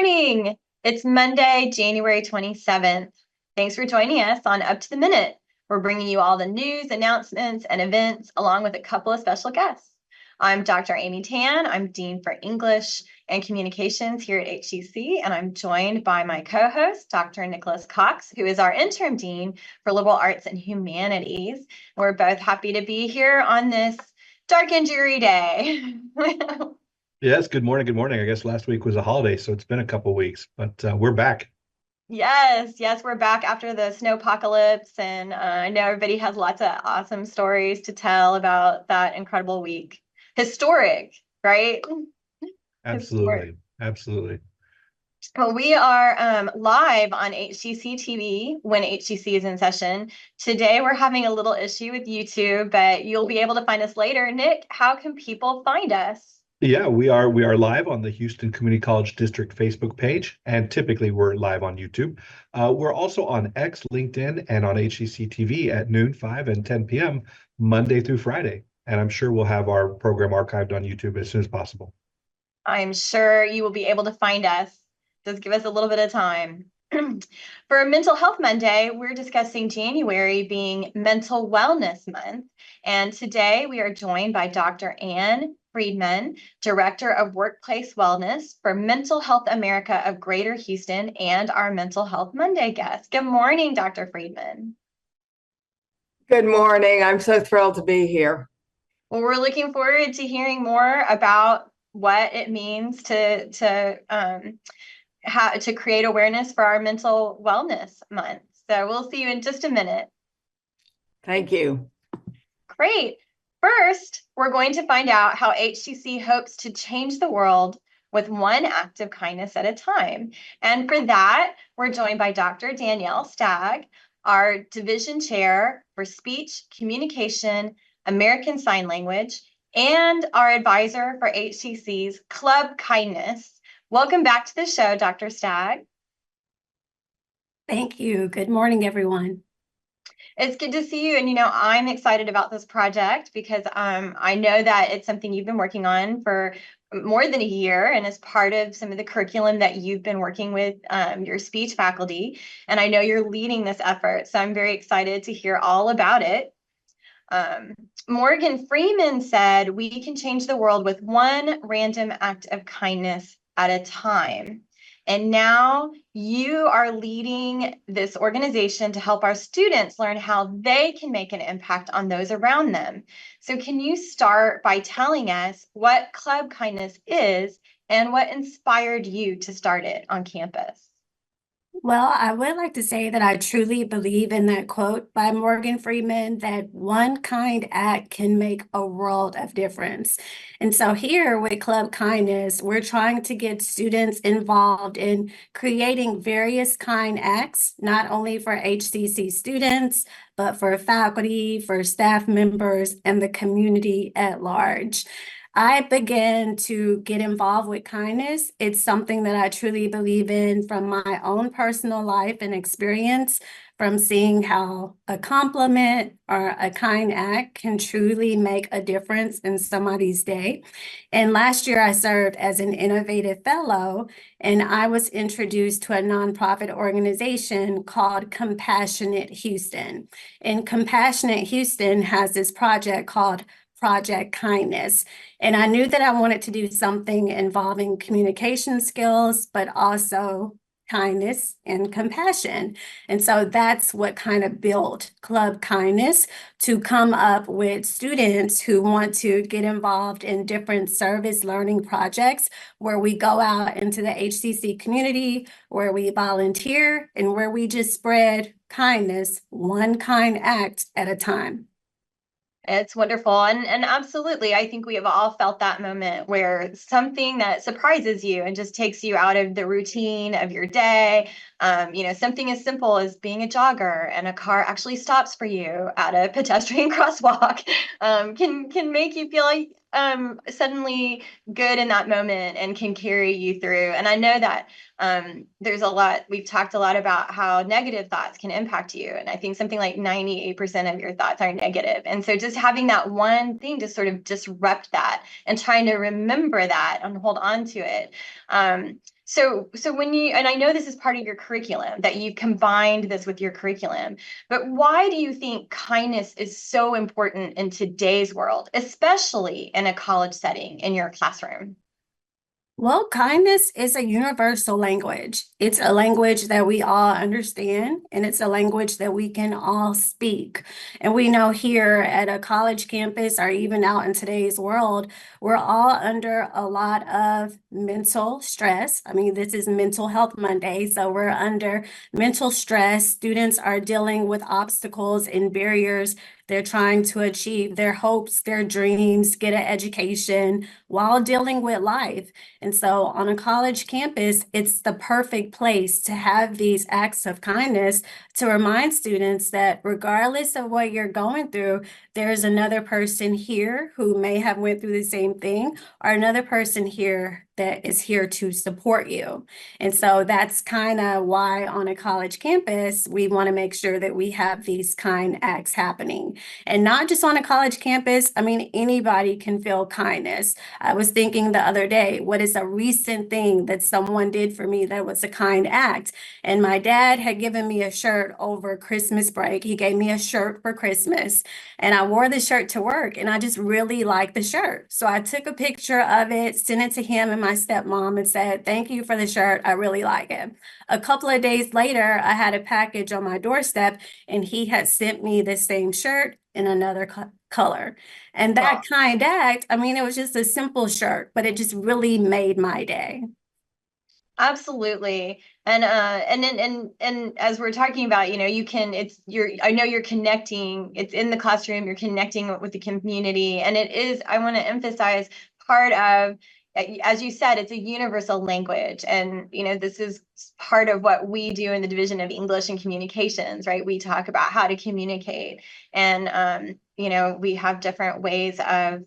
morning. It's Monday, January 27th. Thanks for joining us on Up to the Minute. We're bringing you all the news, announcements, and events, along with a couple of special guests. I'm Dr. Amy Tan. I'm Dean for English and Communications here at HCC, and I'm joined by my co-host, Dr. Nicholas Cox, who is our interim dean for Liberal Arts and Humanities. We're both happy to be here on this dark and dreary day. Yes, good morning. Good morning. I guess last week was a holiday, so it's been a couple weeks, but we're back. Yes, we're back after the snowpocalypse, and I know everybody has lots of awesome stories to tell about that incredible week. Historic, right? Historic. Absolutely. Well, we are live on HCCTV when HCC is in session. Today, we're having a little issue with YouTube, but you'll be able to find us later. Nick, how can people find us? Yeah, we are live on the Houston Community College District Facebook page, and typically we're live on YouTube. We're also on X, LinkedIn, and on HCCTV at noon, 5 and 10 p.m. Monday through Friday. And I'm sure we'll have our program archived on YouTube as soon as possible. I'm sure you will be able to find us. Just give us a little bit of time. For Mental Health Monday, we're discussing January being Mental Wellness Month. And today we are joined by Dr. Ann Friedman, Director of Workplace Wellness for Mental Health America of Greater Houston, and our Mental Health Monday guest. Good morning, Dr. Friedman. Good morning. I'm so thrilled to be here. Well, we're looking forward to hearing more about what it means how to create awareness for our Mental Wellness Month. So we'll see you in just a minute. Thank you. Great. First, we're going to find out how HCC hopes to change the world with one act of kindness at a time. And for that, we're joined by Dr. Danielle Stagg, our Division Chair for Speech, Communication, American Sign Language, and our advisor for HCC's Club Kindness. Welcome back to the show, Dr. Stagg. Thank you. Good morning, everyone. It's good to see you. And, I'm excited about this project because I know that it's something you've been working on for more than a year and as part of some of the curriculum that you've been working with your speech faculty. And I know you're leading this effort. So I'm very excited to hear all about it. Morgan Freeman said, "We can change the world with one random act of kindness at a time." And now you are leading this organization to help our students learn how they can make an impact on those around them. So can you start by telling us what Club Kindness is and what inspired you to start it on campus? Well, I would like to say that I truly believe in that quote by Morgan Freeman, that one kind act can make a world of difference. And so here with Club Kindness, we're trying to get students involved in creating various kind acts, not only for HCC students, but for faculty, for staff members, and the community at large. I began to get involved with kindness. It's something that I truly believe in from my own personal life and experience, from seeing how a compliment or a kind act can truly make a difference in somebody's day. And last year I served as an innovative fellow, and I was introduced to a nonprofit organization called Compassionate Houston. And Compassionate Houston has this project called Project Kindness. And I knew that I wanted to do something involving communication skills, but also kindness and compassion. And so that's what kind of built Club Kindness, to come up with students who want to get involved in different service learning projects where we go out into the HCC community, where we volunteer, and where we just spread kindness, one kind act at a time. It's wonderful. And absolutely, I think we have all felt that moment where something that surprises you and just takes you out of the routine of your day. Something as simple as being a jogger and a car actually stops for you at a pedestrian crosswalk can make you feel like suddenly good in that moment and can carry you through. And I know that we've talked a lot about how negative thoughts can impact you. And I think something like 98% of your thoughts are negative. And so just having that one thing to sort of disrupt that and trying to remember that and hold on to it. So when you, and I know this is part of your curriculum, that you've combined this with your curriculum, but why do you think kindness is so important in today's world, especially in a college setting in your classroom? Well, kindness is a universal language. It's a language that we all understand, and it's a language that we can all speak. And we know here at a college campus, or even out in today's world, we're all under a lot of mental stress. I mean, this is Mental Health Monday, so we're under mental stress. Students are dealing with obstacles and barriers. They're trying to achieve their hopes, their dreams, get an education while dealing with life. And so on a college campus, it's the perfect place to have these acts of kindness to remind students that regardless of what you're going through, there's another person here who may have went through the same thing, or another person here that is here to support you. And so that's kind of why on a college campus, we want to make sure that we have these kind acts happening. And not just on a college campus, I mean, anybody can feel kindness. I was thinking the other day, what is a recent thing that someone did for me that was a kind act? And my dad had given me a shirt over Christmas break. He gave me a shirt for Christmas, and I wore the shirt to work, and I just really liked the shirt. So I took a picture of it, sent it to him and my stepmom, and said, "Thank you for the shirt. I really like it." A couple of days later, I had a package on my doorstep, and he had sent me the same shirt in another color. And that kind act, I mean, it was just a simple shirt, but it just really made my day. Absolutely. And as we're talking about, you can, I know you're connecting, it's in the classroom, you're connecting with the community. And it is, I want to emphasize, part of, as you said, it's a universal language. And, this is part of what we do in the Division of English and Communications, right? We talk about how to communicate. And, we have different ways of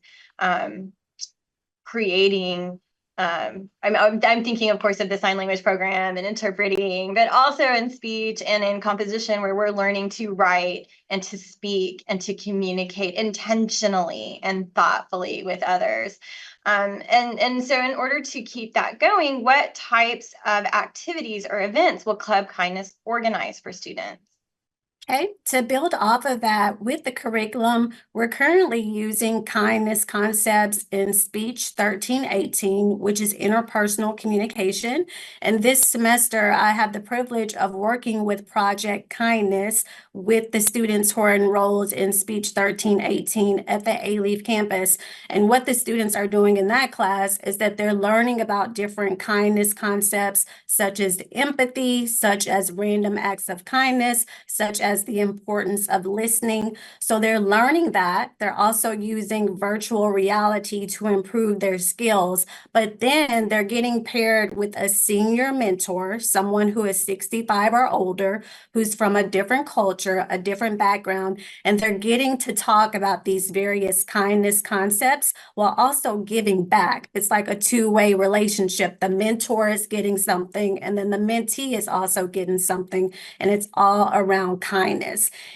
creating. I'm thinking, of course, of the sign language program and interpreting, but also in speech and in composition, where we're learning to write and to speak and to communicate intentionally and thoughtfully with others. And so in order to keep that going, what types of activities or events will Club Kindness organize for students? Okay, to build off of that with the curriculum, we're currently using kindness concepts in speech 1318, which is interpersonal communication. And this semester, I have the privilege of working with Project Kindness with the students who are enrolled in speech 1318 at the A-Leaf campus. And what the students are doing in that class is that they're learning about different kindness concepts, such as empathy, such as random acts of kindness, such as the importance of listening. So they're learning that. They're also using virtual reality to improve their skills, but then they're getting paired with a senior mentor, someone who is 65 or older, who's from a different culture, a different background, and they're getting to talk about these various kindness concepts while also giving back. It's like a two-way relationship. The mentor is getting something, and then the mentee is also getting something, and it's all around kindness.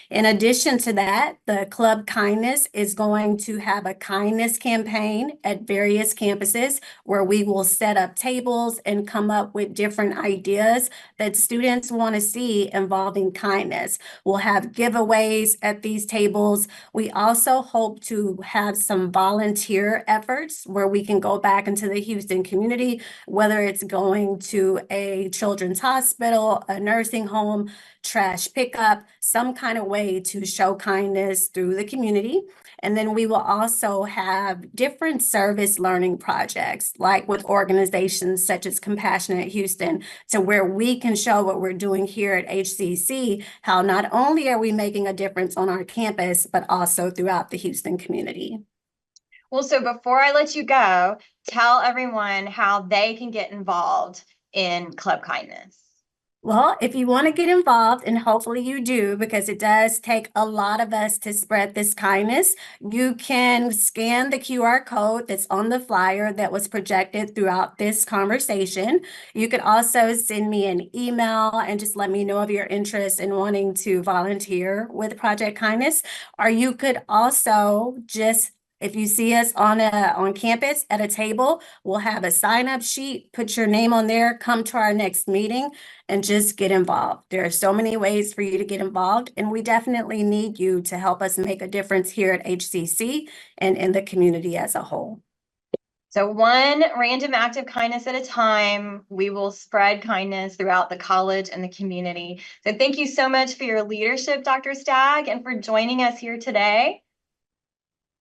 In addition to that, the Club Kindness is going to have a kindness campaign at various campuses where we will set up tables and come up with different ideas that students want to see involving kindness. We'll have giveaways at these tables. We also hope to have some volunteer efforts where we can go back into the Houston community, whether it's going to a children's hospital, a nursing home, trash pickup, some kind of way to show kindness through the community. And then we will also have different service learning projects, like with organizations such as Compassionate Houston, to where we can show what we're doing here at HCC, how not only are we making a difference on our campus, but also throughout the Houston community. Well, so before I let you go, tell everyone how they can get involved in Club Kindness. Well, if you want to get involved, and hopefully you do, because it does take a lot of us to spread this kindness, you can scan the QR code that's on the flyer that was projected throughout this conversation. You could also send me an email and just let me know of your interest in wanting to volunteer with Project Kindness, or you could also just If you see us on campus at a table, we'll have a sign-up sheet. Put your name on there. Come to our next meeting and just get involved. There are so many ways for you to get involved, and we definitely need you to help us make a difference here at HCC and in the community as a whole. So one random act of kindness at a time, we will spread kindness throughout the college and the community. So thank you so much for your leadership, Dr. Stagg, and for joining us here today.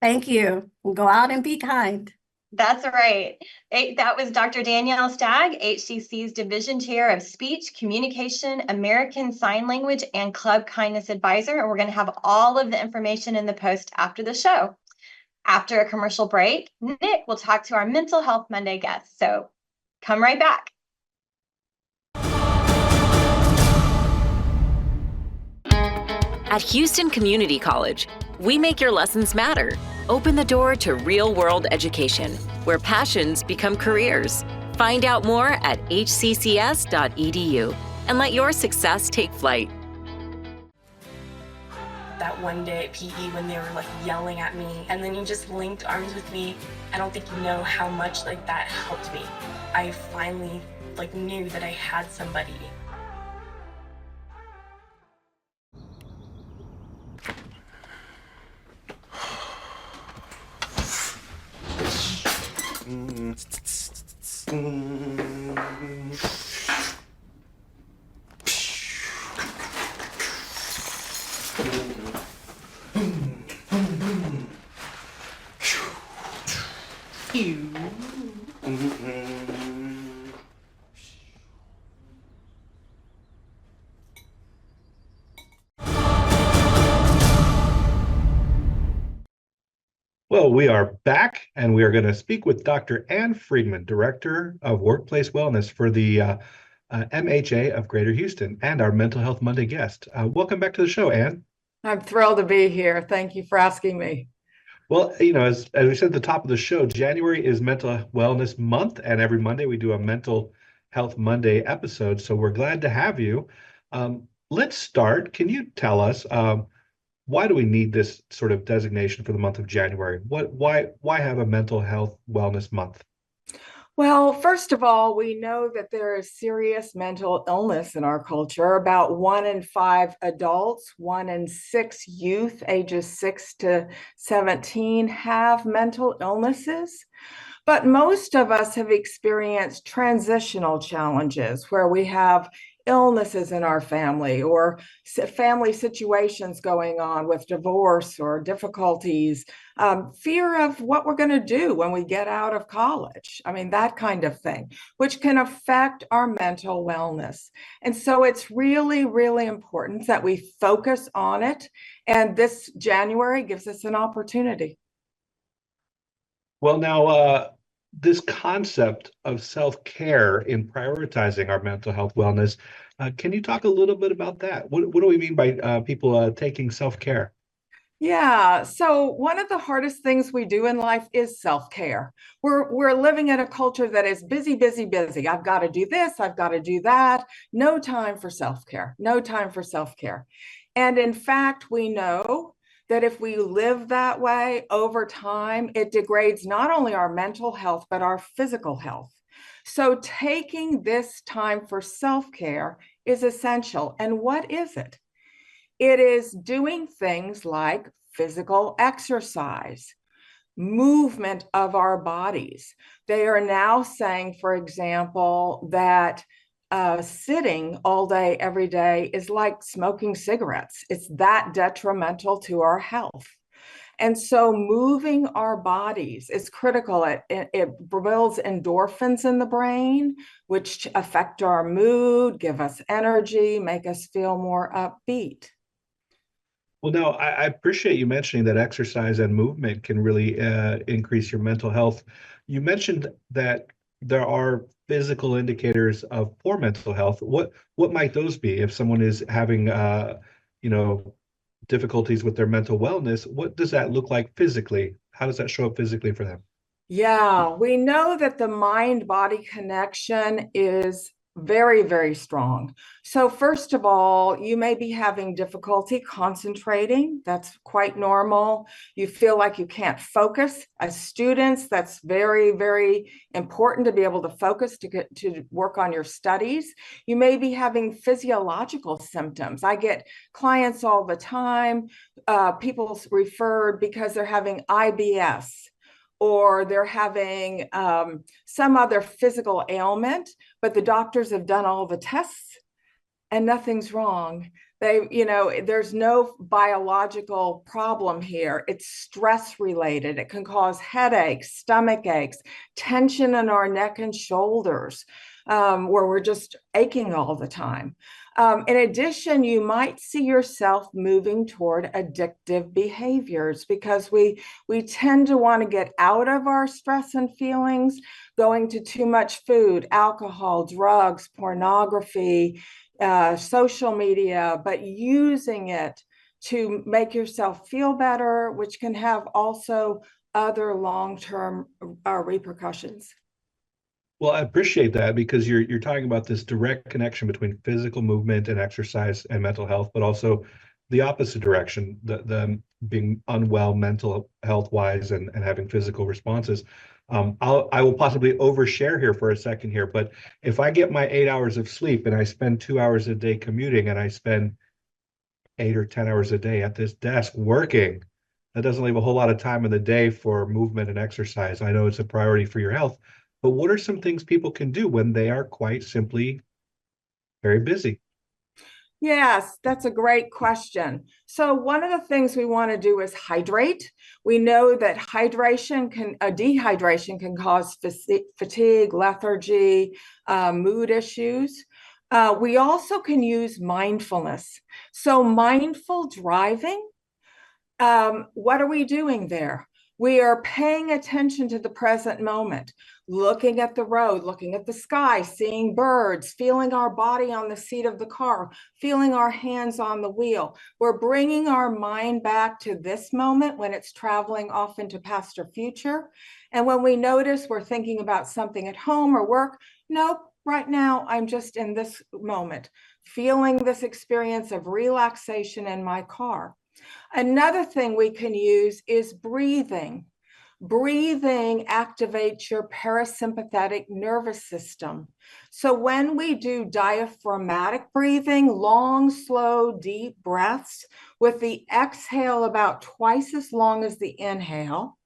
Thank you. Go out and be kind. That's right. That was Dr. Danielle Stagg, HCC's Division Chair of Speech, Communication, American Sign Language, and Club Kindness Advisor. And we're going to have all of the information in the post after the show. After a commercial break, Nick will talk to our Mental Health Monday guest. So come right back. At Houston Community College, we make your lessons matter. Open the door to real-world education, where passions become careers. Find out more at hccs.edu and let your success take flight. That one day at PE when they were like yelling at me and then you just linked arms with me, I don't think you know how much like that helped me. I finally like knew that I had somebody. Well, we are back, and we are going to speak with Dr. Ann Friedman, Director of Workplace Wellness for the MHA of Greater Houston, and our Mental Health Monday guest. Welcome back to the show, Ann. I'm thrilled to be here. Thank you for asking me. Well, you know, as we said at the top of the show, January is Mental Wellness Month, and every Monday we do a Mental Health Monday episode. So we're glad to have you. Let's start. Can you tell us why do we need this sort of designation for the month of January? Why have a Mental Health Wellness Month? Well, first of all, we know that there is serious mental illness in our culture. About 1 in 5 adults, 1 in 6 youth ages 6 to 17 have mental illnesses. But most of us have experienced transitional challenges where we have illnesses in our family or family situations going on with divorce or difficulties, fear of what we're going to do when we get out of college. I mean, that kind of thing, which can affect our mental wellness. And so it's really, really important that we focus on it. And this January gives us an opportunity. Well, now, this concept of self-care in prioritizing our mental health wellness, can you talk a little bit about that? What do we mean by people taking self-care? Yeah, so one of the hardest things we do in life is self-care. We're living in a culture that is busy, busy, busy. I've got to do this, I've got to do that. No time for self-care, no time for self-care. And in fact, we know that if we live that way over time, it degrades not only our mental health, but our physical health. So taking this time for self-care is essential. And what is it? It is doing things like physical exercise, movement of our bodies. They are now saying, for example, that sitting all day, every day is like smoking cigarettes. It's that detrimental to our health. And so moving our bodies is critical. It builds endorphins in the brain, which affect our mood, give us energy, make us feel more upbeat. Well, no, I appreciate you mentioning that exercise and movement can really increase your mental health. You mentioned that there are physical indicators of poor mental health. What might those be if someone is having difficulties with their mental wellness? What does that look like physically? How does that show up physically for them? Yeah, we know that the mind-body connection is very, very strong. So first of all, you may be having difficulty concentrating. That's quite normal. You feel like you can't focus. As students, that's very, very important to be able to focus to work on your studies. You may be having physiological symptoms. I get clients all the time, people referred because they're having IBS, or they're having some other physical ailment, but the doctors have done all the tests and nothing's wrong. There's no biological problem here. It's stress related. It can cause headaches, stomach aches, tension in our neck and shoulders, where we're just aching all the time. In addition, you might see yourself moving toward addictive behaviors because we tend to want to get out of our stress and feelings, going to too much food, alcohol, drugs, pornography, social media, but using it to make yourself feel better, which can have also other long-term repercussions. Well, I appreciate that because you're talking about this direct connection between physical movement and exercise and mental health, but also the opposite direction, the being unwell mental health wise and having physical responses. I will possibly overshare here for a second here, but if I get my 8 hours of sleep and I spend 2 hours a day commuting and I spend 8 or 10 hours a day at this desk working, that doesn't leave a whole lot of time in the day for movement and exercise. I know it's a priority for your health, but what are some things people can do when they are quite simply very busy? Yes, that's a great question. So one of the things we want to do is hydrate. We know that dehydration can cause fatigue, lethargy, mood issues. We also can use mindfulness. So mindful driving, what are we doing there? We are paying attention to the present moment, looking at the road, looking at the sky, seeing birds, feeling our body on the seat of the car, feeling our hands on the wheel. We're bringing our mind back to this moment when it's traveling off into past or future. And when we notice we're thinking about something at home or work, nope, right now I'm just in this moment, feeling this experience of relaxation in my car. Another thing we can use is breathing. Breathing activates your parasympathetic nervous system. So when we do diaphragmatic breathing, long, slow, deep breaths with the exhale about twice as long as the inhale,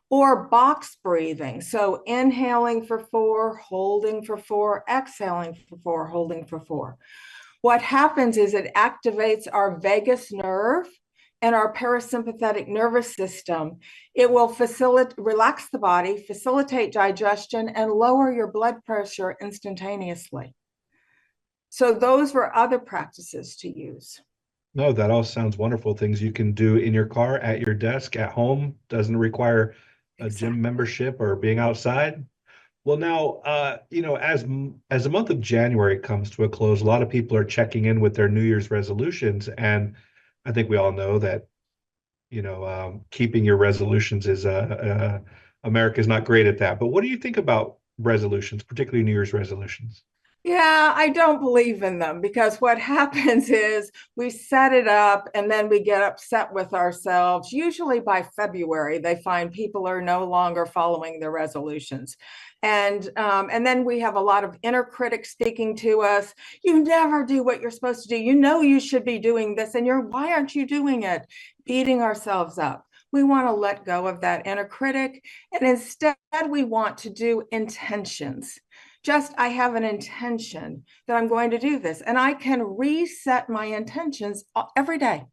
or box breathing. So inhaling for 4, holding for 4, exhaling for 4, holding for 4. What happens is it activates our vagus nerve and our parasympathetic nervous system. It will relax the body, facilitate digestion, and lower your blood pressure instantaneously. So those were other practices to use. No, that all sounds wonderful. Things you can do in your car, at your desk, at home. Doesn't require a gym membership or being outside. Well, now, as the month of January comes to a close, a lot of people are checking in with their New Year's resolutions, and I think we all know that, keeping your resolutions is America's not great at that. But what do you think about resolutions, particularly New Year's resolutions? Yeah, I don't believe in them because what happens is we set it up and then we get upset with ourselves. Usually by February, they find people are no longer following their resolutions. And then we have a lot of inner critics speaking to us. You never do what you're supposed to do. You know you should be doing this, and why aren't you doing it? Beating ourselves up. We want to let go of that inner critic, and instead we want to do intentions. I have an intention that I'm going to do this, and I can reset my intentions every day.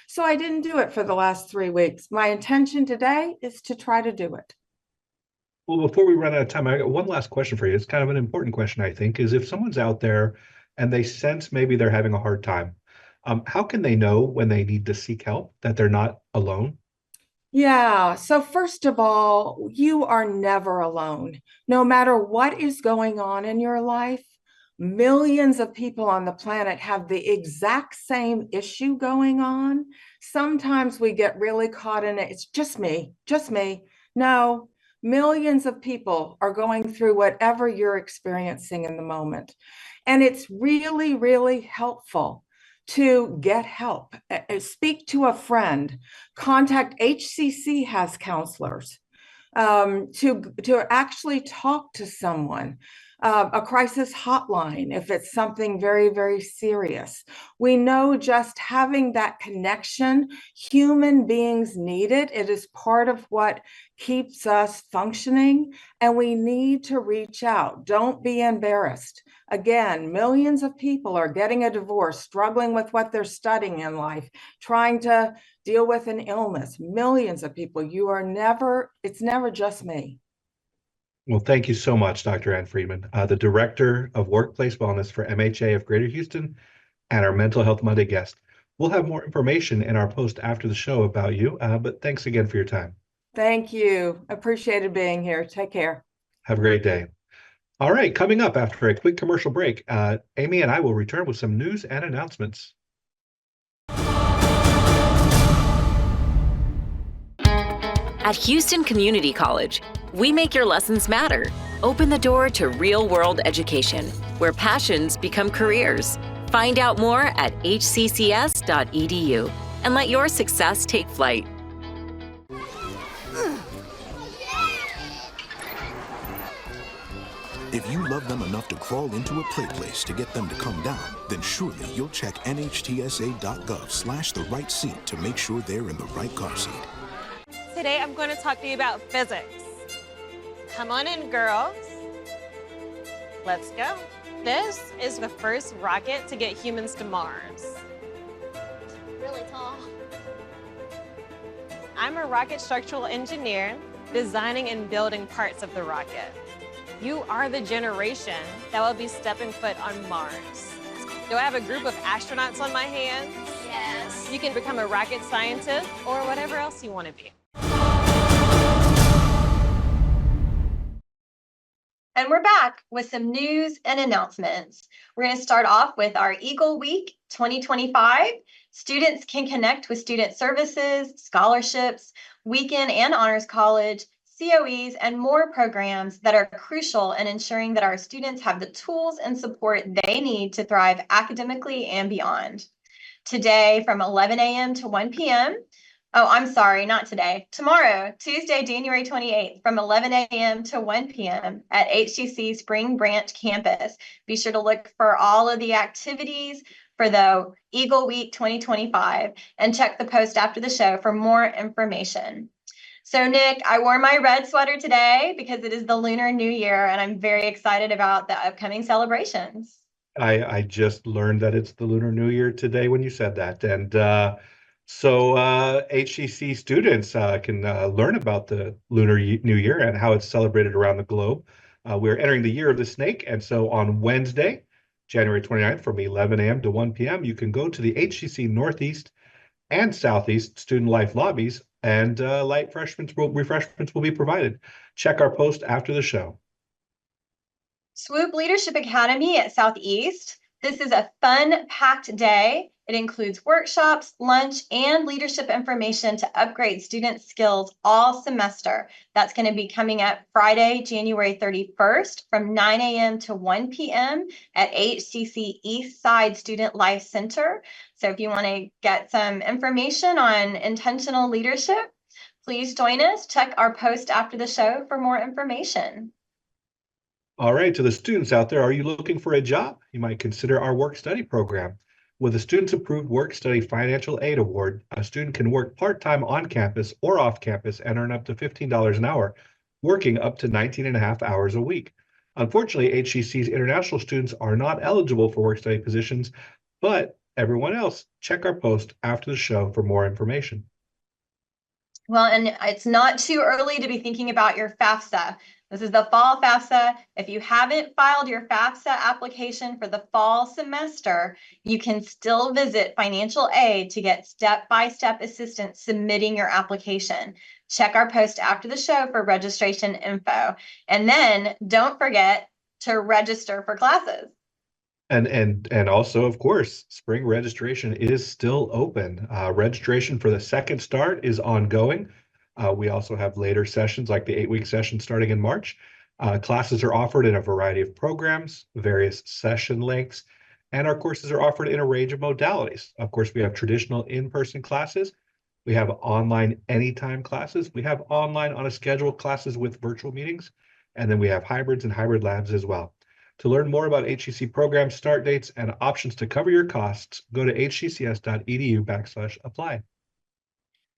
So I didn't do it for the last 3 weeks. My intention today is to try to do it. Well, before we run out of time, I got one last question for you. It's kind of an important question, I think, is if someone's out there and they sense maybe they're having a hard time, how can they know when they need to seek help, that they're not alone? Yeah. So first of all, you are never alone. No matter what is going on in your life, millions of people on the planet have the exact same issue going on. Sometimes we get really caught in it. It's just me. No, Millions of people are going through whatever you're experiencing in the moment. And it's really, really helpful to get help. Speak to a friend. Contact HCC has counselors to actually talk to someone. A crisis hotline if it's something very, very serious. We know just having that connection, human beings need it. It is part of what keeps us functioning, and we need to reach out. Don't be embarrassed. Again, millions of people are getting a divorce, struggling with what they're studying in life, trying to deal with an illness. Millions of people. It's never just me. Well, thank you so much, Dr. Ann Friedman, the Director of Workplace Wellness for MHA of Greater Houston and our Mental Health Monday guest. We'll have more information in our post after the show about you, but thanks again for your time. Thank you. Appreciated being here. Take care. Have a great day. All right, coming up after a quick commercial break, Amy and I will return with some news and announcements. At Houston Community College, we make your lessons matter. Open the door to real-world education, where passions become careers. Find out more at hccs.edu and let your success take flight. If you love them enough to crawl into a play place to get them to come down, then surely you'll check nhtsa.gov/the right seat to make sure they're in the right car seat. Today I'm going to talk to you about physics. Come on in, girls. Let's go. This is the first rocket to get humans to Mars. Really tall. I'm a rocket structural engineer, designing and building parts of the rocket. You are the generation that will be stepping foot on Mars. Do I have a group of astronauts on my hands? Yes. You can become a rocket scientist or whatever else you want to be. And we're back with some news and announcements. We're going to start off with our Eagle Week 2025. Students can connect with student services, scholarships, weekend and honors college, COEs, and more programs that are crucial in ensuring that our students have the tools and support they need to thrive academically and beyond. Today from 11 a.m. to 1 p.m. Oh, I'm sorry, not today. Tomorrow, Tuesday, January 28th, from 11 a.m. to 1 p.m. at HCC Spring Branch campus. Be sure to look for all of the activities for the Eagle Week 2025 and check the post after the show for more information. So, Nick, I wore my red sweater today because it is the Lunar New Year, and I'm very excited about the upcoming celebrations. I just learned that it's the Lunar New Year today when you said that. And so HCC students can learn about the Lunar New Year and how it's celebrated around the globe. We're entering the year of the snake. And so on Wednesday, January 29th, from 11 a.m. to 1 p.m., you can go to the HCC Northeast and Southeast student life lobbies, and light refreshments will be provided. Check our post after the show. Swoop Leadership Academy at Southeast. This is a fun-packed day. It includes workshops, lunch, and leadership information to upgrade student skills all semester. That's going to be coming up Friday, January 31st from 9 a.m. to 1 p.m. at HCC East Side Student Life Center. So if you want to get some information on intentional leadership, please join us. Check our post after the show for more information. All right, to the students out there, are you looking for a job? You might consider our work study program. With a Students Approved Work Study Financial Aid Award, a student can work part-time on campus or off campus and earn up to $15 an hour, working up to 19 and a half hours a week. Unfortunately, HCC's international students are not eligible for work study positions, but everyone else, check our post after the show for more information. Well, and it's not too early to be thinking about your FAFSA. This is the fall FAFSA. If you haven't filed your FAFSA application for the fall semester, you can still visit financial aid to get step-by-step assistance submitting your application. Check our post after the show for registration info. And then don't forget to register for classes. And also, of course, spring registration is still open. Registration for the second start is ongoing. We also have later sessions like the 8-week session starting in March. Classes are offered in a variety of programs, various session lengths, and our courses are offered in a range of modalities. Of course, we have traditional in-person classes. We have online anytime classes. We have online on a schedule classes with virtual meetings. And then we have hybrids and hybrid labs as well. To learn more about HCC program start dates and options to cover your costs, go to hccs.edu/apply.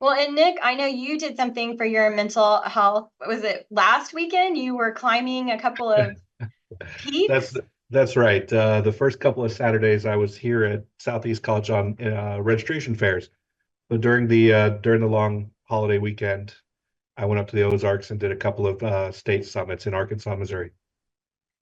Well, and Nick, I know you did something for your mental health. Was it last weekend? You were climbing a couple of peaks? That's right. The first couple of Saturdays I was here at Southeast College on registration fairs. But during the long holiday weekend, I went up to the Ozarks and did a couple of state summits in Arkansas, Missouri.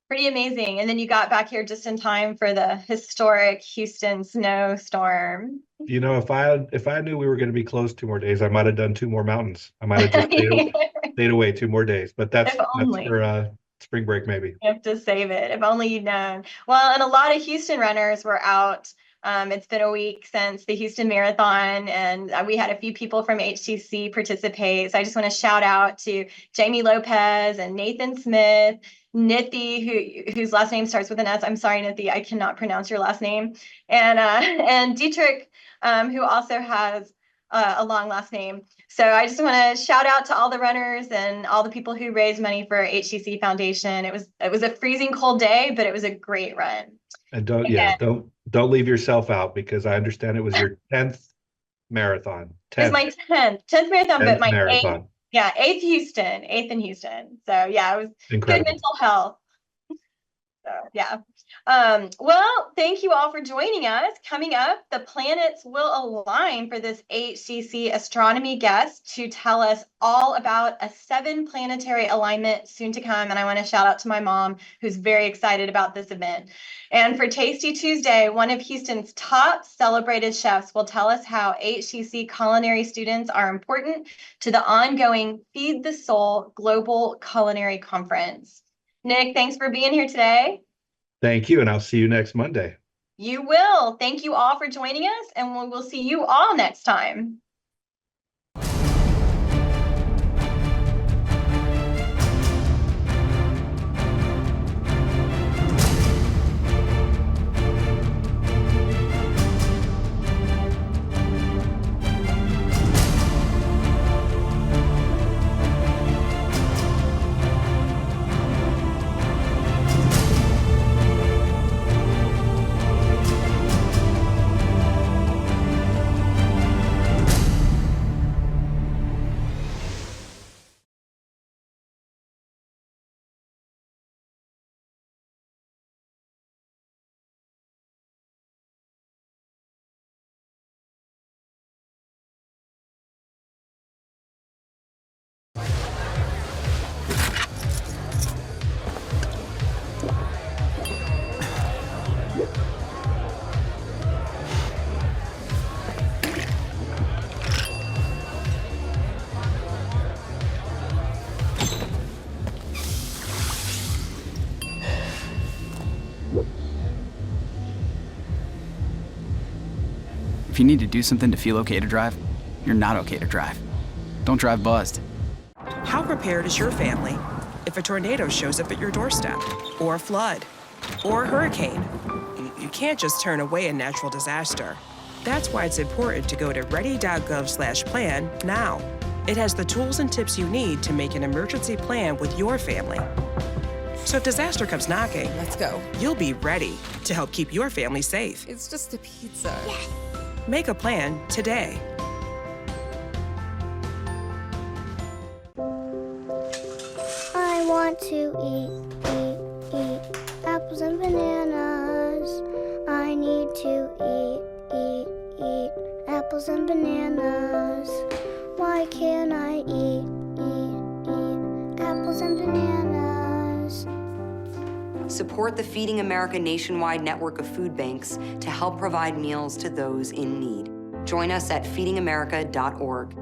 Pretty amazing. And then you got back here just in time for the historic Houston snowstorm. You know, if I knew we were going to be closed 2 more days, I might have done 2 more mountains. I might have just stayed away 2 more days. But that's for spring break, maybe. You have to save it. If only you'd known. Well, and a lot of Houston runners were out. It's been a week since the Houston Marathon, and we had a few people from HCC participate. So I just want to shout out to Jamie Lopez and Nathan Smith, Nithi, whose last name starts with an S. I'm sorry, Nithi, I cannot pronounce your last name. And Dietrich, who also has a long last name. So I just want to shout out to all the runners and all the people who raised money for HCC Foundation. It was a freezing cold day, but it was a great run. And don't leave yourself out, because I understand it was your 10th marathon. It was my 10th marathon, but my marathon. 8th in Houston. So yeah, it was incredible. Good mental health. So yeah. Well, thank you all for joining us. Coming up, the planets will align for this HCC astronomy guest to tell us all about a 7 planetary alignment soon to come. And I want to shout out to my mom, who's very excited about this event. And for Tasty Tuesday, one of Houston's top celebrated chefs will tell us how HCC culinary students are important to the ongoing Feed the Soul Global Culinary Conference. Nick, thanks for being here today. Thank you, and I'll see you next Monday. You will. Thank you all for joining us, and we'll see you all next time. If you need to do something to feel okay to drive, you're not okay to drive. Don't drive buzzed. How prepared is your family if a tornado shows up at your doorstep, or a flood, or a hurricane? You can't just turn away a natural disaster. That's why it's important to go to ready.gov/plan now. It has the tools and tips you need to make an emergency plan with your family. So if disaster comes knocking, let's go. You'll be ready to help keep your family safe. It's just a pizza. Yes. Make a plan today. I want to eat apples and bananas. I need to eat apples and bananas. Why can't I eat apples and bananas? Support the Feeding America nationwide network of food banks to help provide meals to those in need. Join us at feedingamerica.org.